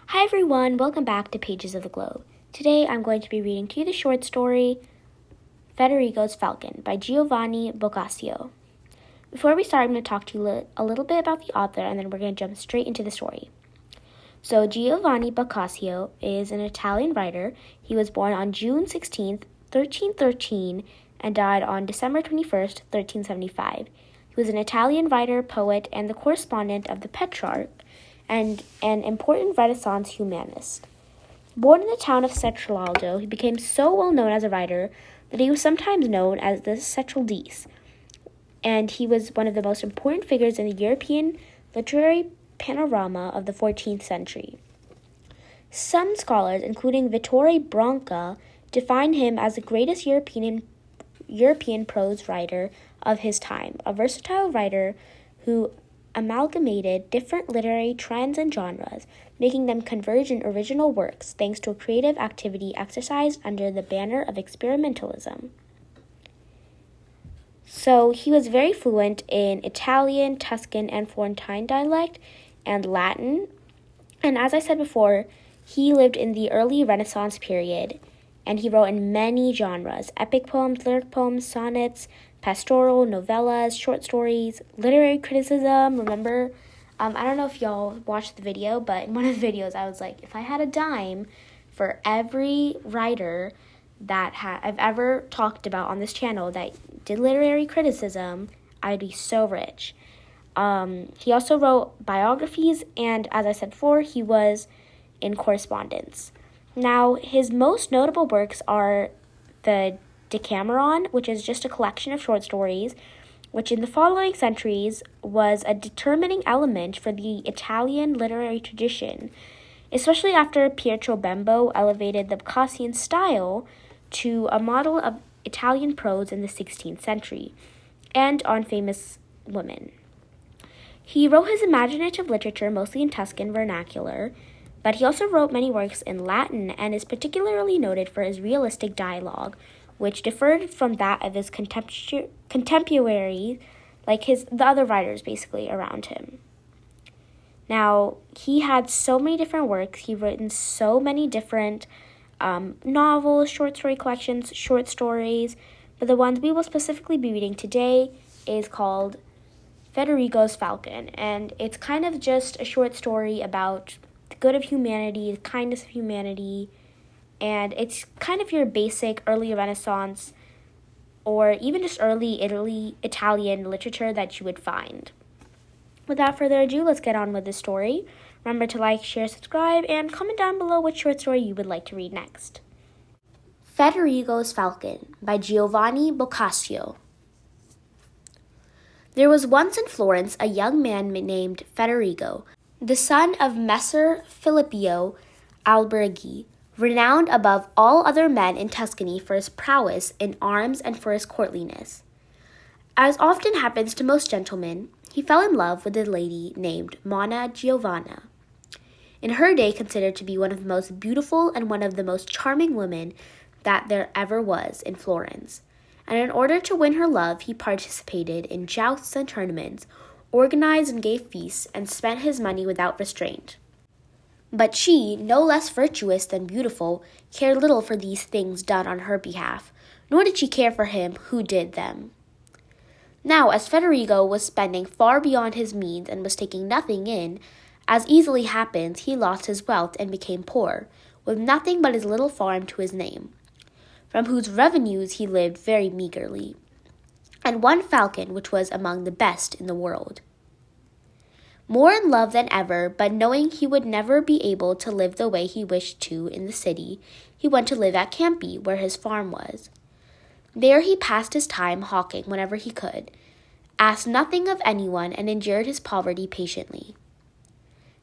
Hi everyone, welcome back to Pages of the Globe. Today I'm going to be reading to you the short story Federigo's Falcon by Giovanni Boccaccio. Before we start, I'm going to talk to you a little bit about the author and then we're going to jump straight into the story. So Giovanni Boccaccio is an Italian writer. He was born on June 16th, 1313 and died on December 21st, 1375. He was an Italian writer, poet, and the correspondent of the Petrarch, and an important Renaissance humanist. Born in the town of Cetraldo, he became so well known as a writer that he was sometimes known as the Cetraldese, and he was one of the most important figures in the European literary panorama of the 14th century. Some scholars, including Vittore Branca, define him as the greatest European prose writer of his time, a versatile writer who amalgamated different literary trends and genres, making them converge in original works thanks to a creative activity exercised under the banner of experimentalism. So he was very fluent in Italian, Tuscan, and Florentine dialect and Latin. And as I said before, he lived in the early Renaissance period, and he wrote in many genres: epic poems, lyric poems, sonnets, pastoral, novellas, short stories, literary criticism. Remember, I don't know if y'all watched the video, but in one of the videos I was like, if I had a dime for every writer that I've ever talked about on this channel that did literary criticism, I'd be so rich. He also wrote biographies, and as I said before, he was in correspondence. Now, his most notable works are the Decameron, which is just a collection of short stories, which in the following centuries was a determining element for the Italian literary tradition, especially after Pietro Bembo elevated the Boccacian style to a model of Italian prose in the 16th century, and on famous women. He wrote his imaginative literature mostly in Tuscan vernacular, but he also wrote many works in Latin and is particularly noted for his realistic dialogue, which differed from that of his contemporaries, like the other writers basically around him. Now, he had so many different works. He'd written so many different novels, short story collections, short stories, but the ones we will specifically be reading today is called Federigo's Falcon, and it's kind of just a short story about the good of humanity, the kindness of humanity, and it's kind of your basic early Renaissance or even just early Italian literature that you would find. Without further ado, let's get on with the story. Remember to like, share, subscribe, and comment down below what short story you would like to read next. Federigo's Falcon by Giovanni Boccaccio. There was once in Florence a young man named Federigo, the son of Messer Filippo Alberghi, renowned above all other men in Tuscany for his prowess in arms and for his courtliness. As often happens to most gentlemen, he fell in love with a lady named Monna Giovanna, in her day considered to be one of the most beautiful and one of the most charming women that there ever was in Florence. And in order to win her love, he participated in jousts and tournaments, organized and gave feasts, and spent his money without restraint. But she, no less virtuous than beautiful, cared little for these things done on her behalf, nor did she care for him who did them. Now, as Federigo was spending far beyond his means and was taking nothing in, as easily happens, he lost his wealth and became poor, with nothing but his little farm to his name, from whose revenues he lived very meagerly, and one falcon which was among the best in the world. More in love than ever, but knowing he would never be able to live the way he wished to in the city, he went to live at Campi, where his farm was. There he passed his time hawking whenever he could, asked nothing of anyone, and endured his poverty patiently.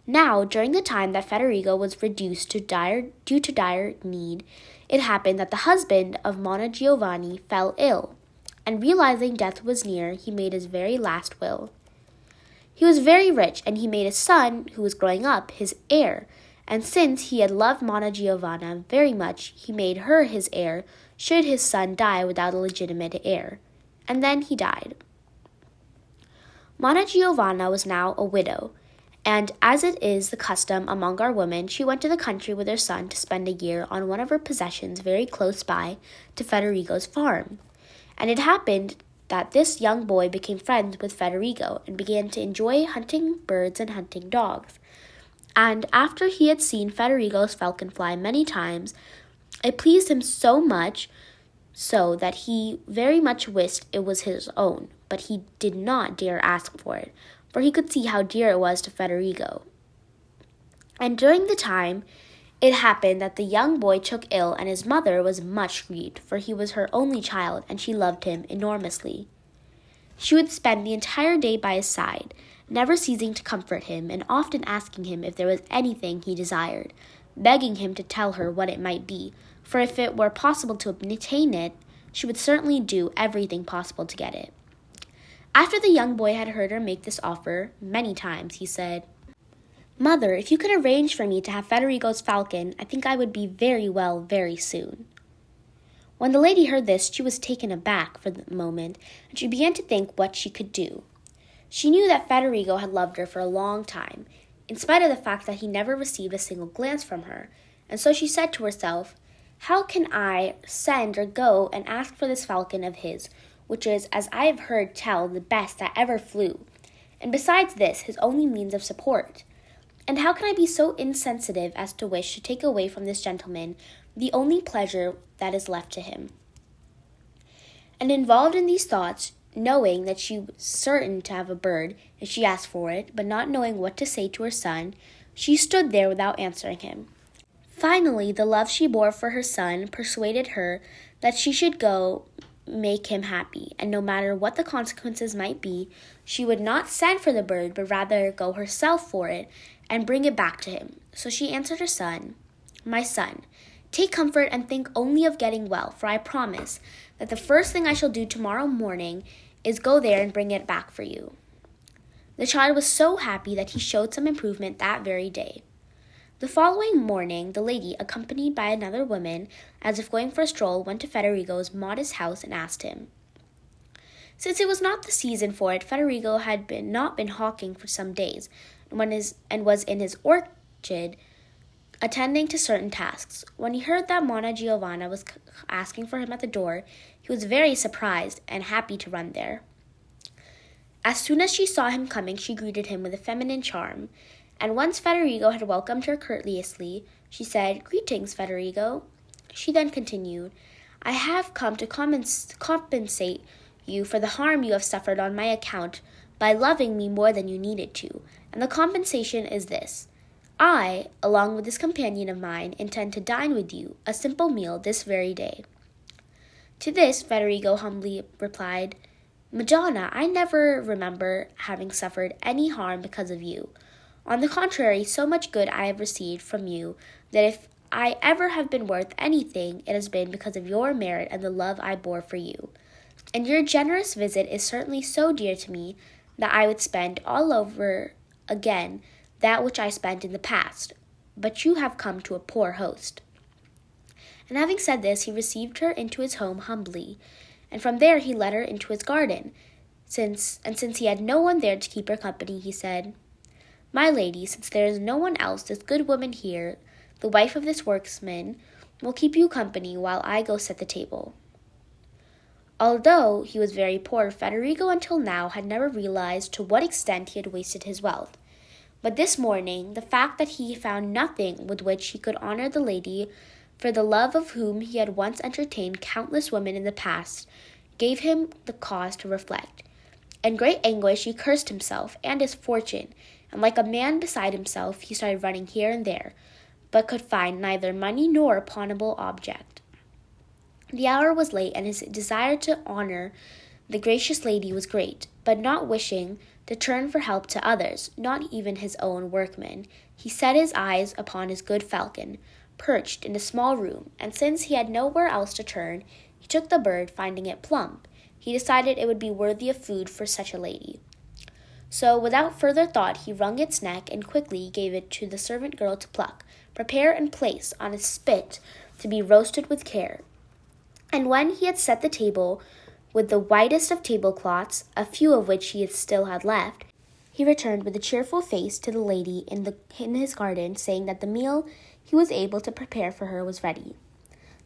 Now, during the time that Federigo was reduced due to dire need, it happened that the husband of Monna Giovanni fell ill, and realizing death was near, he made his very last will. He was very rich, and he made his son, who was growing up, his heir, and since he had loved Monna Giovanna very much, he made her his heir, should his son die without a legitimate heir. And then he died. Monna Giovanna was now a widow, And as it is the custom among our women, she went to the country with her son to spend a year on one of her possessions very close by to Federigo's farm. And it happened that this young boy became friends with Federigo and began to enjoy hunting birds and hunting dogs. And after he had seen Federigo's falcon fly many times, it pleased him so much so that he very much wished it was his own, but he did not dare ask for it, for he could see how dear it was to Federigo. And during the time, it happened that the young boy took ill, and his mother was much grieved, for he was her only child, and she loved him enormously. She would spend the entire day by his side, never ceasing to comfort him, and often asking him if there was anything he desired, begging him to tell her what it might be, for if it were possible to obtain it, she would certainly do everything possible to get it. After the young boy had heard her make this offer many times, he said, "Mother, if you could arrange for me to have Federigo's falcon, I think I would be very well very soon." When the lady heard this, she was taken aback for the moment, and she began to think what she could do. She knew that Federigo had loved her for a long time, in spite of the fact that he never received a single glance from her, and so she said to herself, "How can I send or go and ask for this falcon of his, which is, as I have heard tell, the best that ever flew, and besides this, his only means of support? And how can I be so insensitive as to wish to take away from this gentleman the only pleasure that is left to him?" And involved in these thoughts, knowing that she was certain to have a bird if she asked for it, but not knowing what to say to her son, she stood there without answering him. Finally, the love she bore for her son persuaded her that she should go make him happy, and no matter what the consequences might be, she would not send for the bird, but rather go herself for it and bring it back to him. So she answered her son, "My son, take comfort and think only of getting well, for I promise that the first thing I shall do tomorrow morning is go there and bring it back for you." The child was so happy that he showed some improvement that very day. The following morning, the lady, accompanied by another woman, as if going for a stroll, went to Federigo's modest house and asked him. Since it was not the season for it, Federigo had not been hawking for some days, and was in his orchard attending to certain tasks. When he heard that Monna Giovanna was asking for him at the door, he was very surprised and happy to run there. As soon as she saw him coming, she greeted him with a feminine charm, and once Federigo had welcomed her courteously, she said, "Greetings, Federigo." She then continued, "I have come to compensate you for the harm you have suffered on my account by loving me more than you needed to, and the compensation is this. I, along with this companion of mine, intend to dine with you, a simple meal, this very day." To this, Federigo humbly replied, "Madonna, I never remember having suffered any harm because of you. On the contrary, so much good I have received from you that if I ever have been worth anything, it has been because of your merit and the love I bore for you. And your generous visit is certainly so dear to me that I would spend all over again that which I spent in the past. But you have come to a poor host." And having said this, he received her into his home humbly, and from there he led her into his garden. Since he had no one there to keep her company, he said, "My lady, since there is no one else, this good woman here, the wife of this workman, will keep you company while I go set the table." Although he was very poor, Federigo until now had never realized to what extent he had wasted his wealth. But this morning, the fact that he found nothing with which he could honor the lady for the love of whom he had once entertained countless women in the past gave him the cause to reflect. In great anguish, he cursed himself and his fortune, and like a man beside himself, he started running here and there, but could find neither money nor a pawnable object. The hour was late, and his desire to honor the gracious lady was great, but not wishing to turn for help to others, not even his own workmen, he set his eyes upon his good falcon, perched in a small room, and since he had nowhere else to turn, he took the bird, finding it plump. He decided it would be worthy of food for such a lady. So, without further thought, he wrung its neck and quickly gave it to the servant girl to pluck, prepare, and place on a spit to be roasted with care. And when he had set the table with the whitest of tablecloths, a few of which he still had left, He returned with a cheerful face to the lady in his garden, saying that the meal he was able to prepare for her was ready.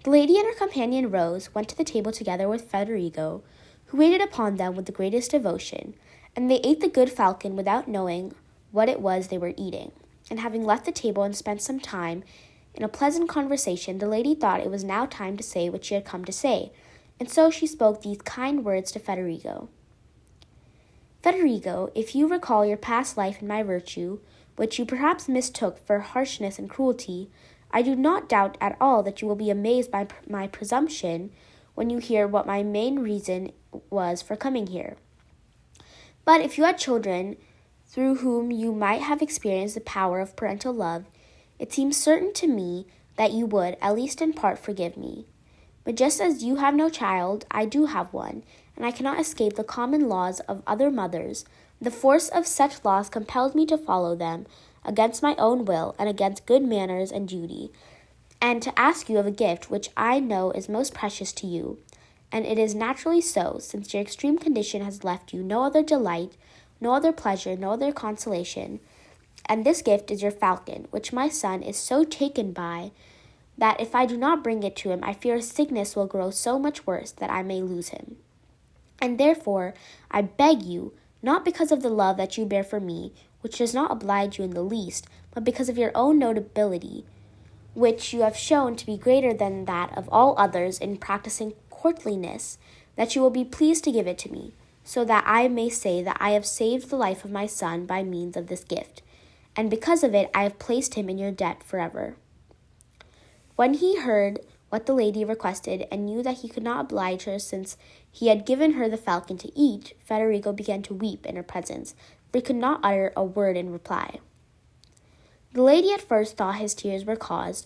The lady and her companion rose, went to the table together with Federigo, who waited upon them with the greatest devotion, and they ate the good falcon without knowing what it was they were eating. And having left the table and spent some time in a pleasant conversation, the lady thought it was now time to say what she had come to say, and so she spoke these kind words to Federigo. Federigo, if you recall your past life and my virtue, which you perhaps mistook for harshness and cruelty, I do not doubt at all that you will be amazed by my presumption when you hear what my main reason was for coming here. But if you had children through whom you might have experienced the power of parental love, it seems certain to me that you would, at least in part, forgive me. But just as you have no child, I do have one, and I cannot escape the common laws of other mothers. The force of such laws compels me to follow them, against my own will and against good manners and duty, and to ask you of a gift which I know is most precious to you. And it is naturally so, since your extreme condition has left you no other delight, no other pleasure, no other consolation. And this gift is your falcon, which my son is so taken by that if I do not bring it to him, I fear his sickness will grow so much worse that I may lose him. And therefore I beg you, not because of the love that you bear for me, which does not oblige you in the least, but because of your own notability, which you have shown to be greater than that of all others in practicing courtliness, that you will be pleased to give it to me, so that I may say that I have saved the life of my son by means of this gift, and because of it I have placed him in your debt forever. When he heard what the lady requested and knew that he could not oblige her since he had given her the falcon to eat, Federigo began to weep in her presence, but he could not utter a word in reply. The lady at first thought his tears were caused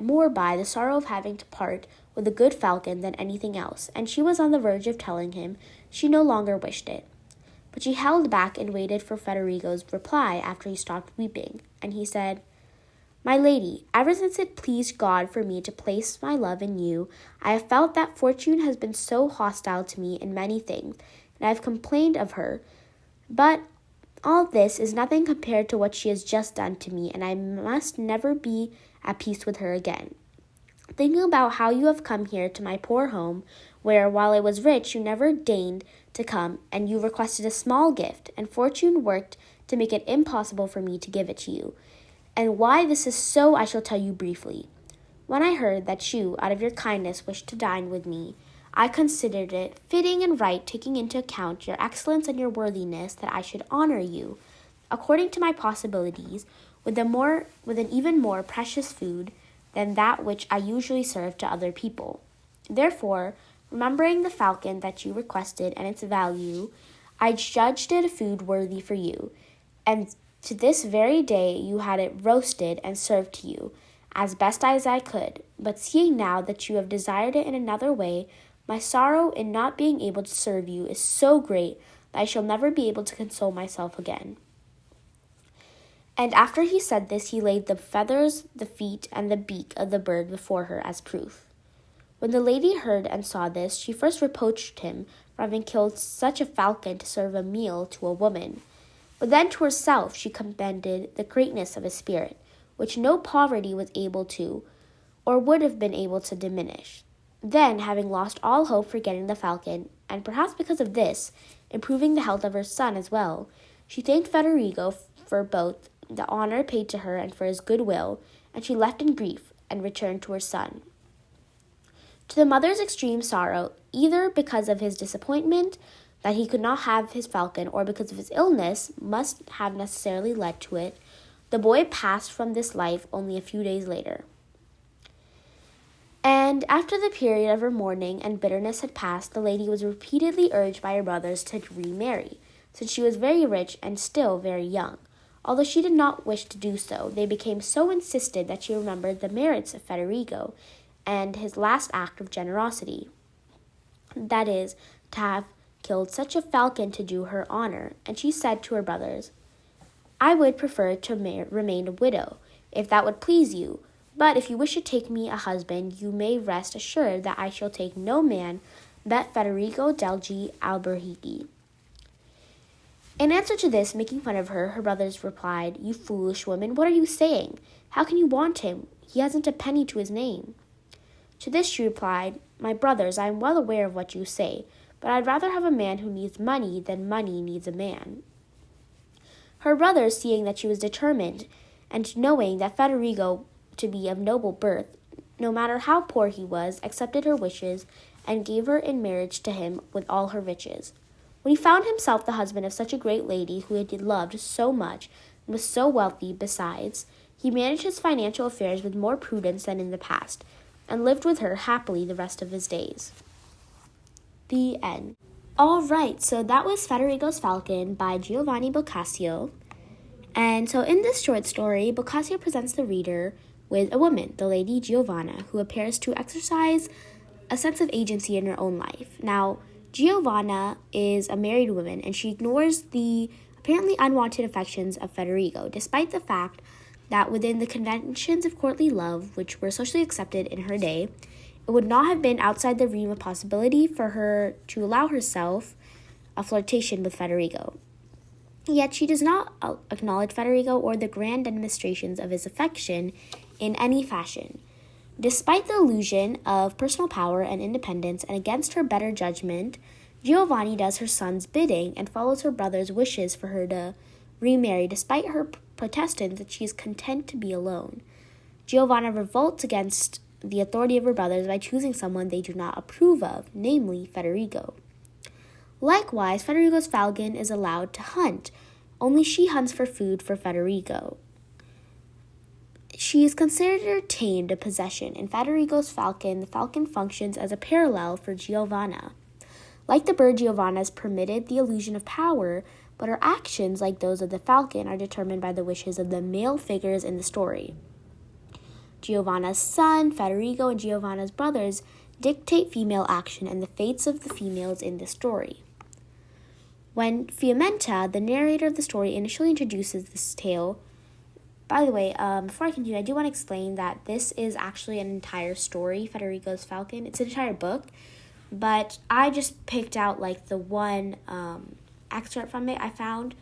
more by the sorrow of having to part with a good falcon than anything else, and she was on the verge of telling him she no longer wished it. But she held back and waited for Federigo's reply after he stopped weeping, and he said, My lady, ever since it pleased God for me to place my love in you, I have felt that fortune has been so hostile to me in many things, and I have complained of her. But all this is nothing compared to what she has just done to me, and I must never be at peace with her again. Thinking about how you have come here to my poor home, where, while I was rich, you never deigned to come, and you requested a small gift, and fortune worked to make it impossible for me to give it to you. And why this is so I shall tell you briefly. When I heard that you, out of your kindness, wished to dine with me, I considered it fitting and right, taking into account your excellence and your worthiness, that I should honor you, according to my possibilities, with an even more precious food than that which I usually serve to other people. Therefore, remembering the falcon that you requested and its value, I judged it a food worthy for you, and to this very day you had it roasted and served to you, as best as I could. But seeing now that you have desired it in another way, my sorrow in not being able to serve you is so great that I shall never be able to console myself again. And after he said this, he laid the feathers, the feet, and the beak of the bird before her as proof. When the lady heard and saw this, she first reproached him for having killed such a falcon to serve a meal to a woman. But then to herself she commended the greatness of his spirit, which no poverty was able to, or would have been able to diminish. Then, having lost all hope for getting the falcon, and perhaps because of this, improving the health of her son as well, she thanked Federigo for both the honor paid to her and for his good will, and she left in grief and returned to her son. To the mother's extreme sorrow, either because of his disappointment that he could not have his falcon, or because of his illness must have necessarily led to it, the boy passed from this life only a few days later. And after the period of her mourning and bitterness had passed, the lady was repeatedly urged by her brothers to remarry, since she was very rich and still very young. Although she did not wish to do so, they became so insistent that she remembered the merits of Federigo and his last act of generosity, that is, to have killed such a falcon to do her honor, and she said to her brothers, I would prefer to remain a widow, if that would please you, but if you wish to take me a husband, you may rest assured that I shall take no man but Federigo del G. Alberighi. In answer to this, making fun of her, her brothers replied, "You foolish woman, what are you saying? How can you want him? He hasn't a penny to his name." To this she replied, "My brothers, I am well aware of what you say, but I'd rather have a man who needs money than money needs a man." Her brothers, seeing that she was determined, and knowing that Federigo to be of noble birth, no matter how poor he was, accepted her wishes and gave her in marriage to him with all her riches. When he found himself the husband of such a great lady who he loved so much and was so wealthy besides, he managed his financial affairs with more prudence than in the past, and lived with her happily the rest of his days. The end. All right, so that was Federigo's Falcon by Giovanni Boccaccio. And so in this short story, Boccaccio presents the reader with a woman, the lady Giovanna, who appears to exercise a sense of agency in her own life. Now, Giovanna is a married woman, and she ignores the apparently unwanted affections of Federigo, despite the fact that within the conventions of courtly love, which were socially accepted in her day, it would not have been outside the realm of possibility for her to allow herself a flirtation with Federigo. Yet she does not acknowledge Federigo or the grand demonstrations of his affection in any fashion. Despite the illusion of personal power and independence, and against her better judgment, Giovanni does her son's bidding and follows her brother's wishes for her to remarry, despite her protesting that she is content to be alone. Giovanna revolts against the authority of her brothers by choosing someone they do not approve of, namely Federigo. Likewise, Federigo's Falcon is allowed to hunt, only she hunts for food for Federigo. She is considered tamed a possession. In Federigo's Falcon, the falcon functions as a parallel for Giovanna. Like the bird, Giovanna is permitted the illusion of power, but her actions, like those of the falcon, are determined by the wishes of the male figures in the story. Giovanna's son, Federigo, and Giovanna's brothers dictate female action and the fates of the females in the story. When Fiammetta, the narrator of the story, initially introduces this tale, by the way, before I continue, I do want to explain that this is actually an entire story, Federigo's Falcon. It's an entire book, but I just picked out like the one excerpt from it I found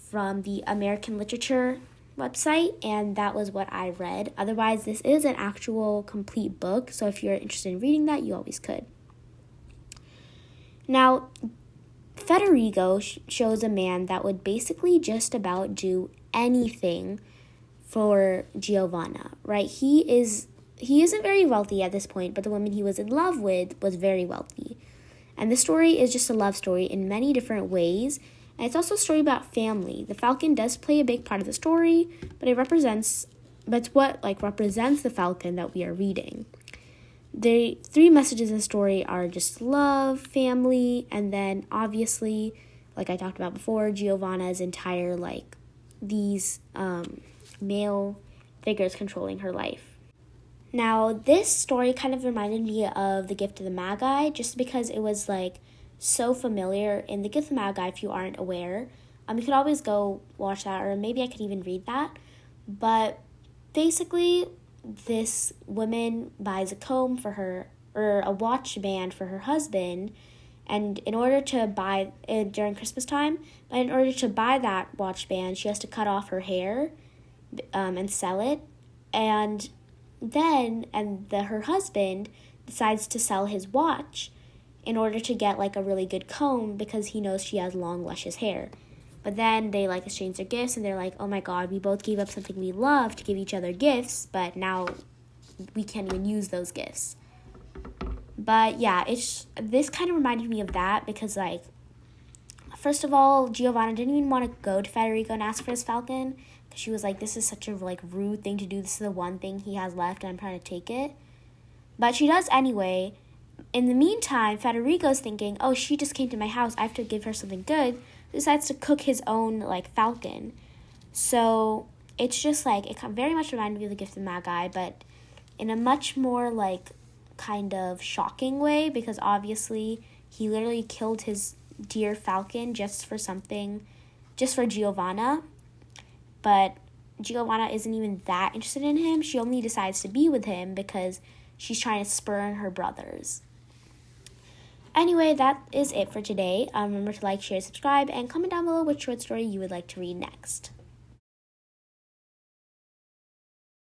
from the American Literature website, and that was what I read. Otherwise, this is an actual complete book, so if you're interested in reading that, you always could. Now, Federigo shows a man that would basically just about do anything for Giovanna, right? He isn't very wealthy at this point, but the woman he was in love with was very wealthy. And the story is just a love story in many different ways, and it's also a story about family. The falcon does play a big part of the story, but it's what represents the falcon that we are reading. The three messages in the story are just love, family, and then obviously, like I talked about before, Giovanna's entire these male figures controlling her life. Now, this story kind of reminded me of The Gift of the Magi, just because it was so familiar. In The Gift of the Magi, if you aren't aware, you could always go watch that, or maybe I could even read that. But basically, this woman buys a comb for her, or a watch band for her husband, and in order to buy it during Christmas time, but in order to buy that watch band, she has to cut off her hair and sell it. And then her husband decides to sell his watch in order to get a really good comb, because he knows she has long, luscious hair. But then they exchange their gifts, and they're like, oh my god, we both gave up something we love to give each other gifts, but now we can't even use those gifts. But yeah, this kind of reminded me of that, because first of all, Giovanna didn't even want to go to Federigo and ask for his falcon, because she was like, this is such a rude thing to do. This is the one thing he has left, and I'm trying to take it. But she does anyway. In the meantime, Federigo's thinking, oh, she just came to my house, I have to give her something good. Decides to cook his own falcon. So it's just it very much reminded me of The Gift of the Magi, but in a much more kind of shocking way, because obviously he literally killed his dear falcon just for Giovanna. But Giovanna isn't even that interested in him. She only decides to be with him because she's trying to spurn her brothers. Anyway, that is it for today. Remember to like, share, subscribe, and comment down below which short story you would like to read next.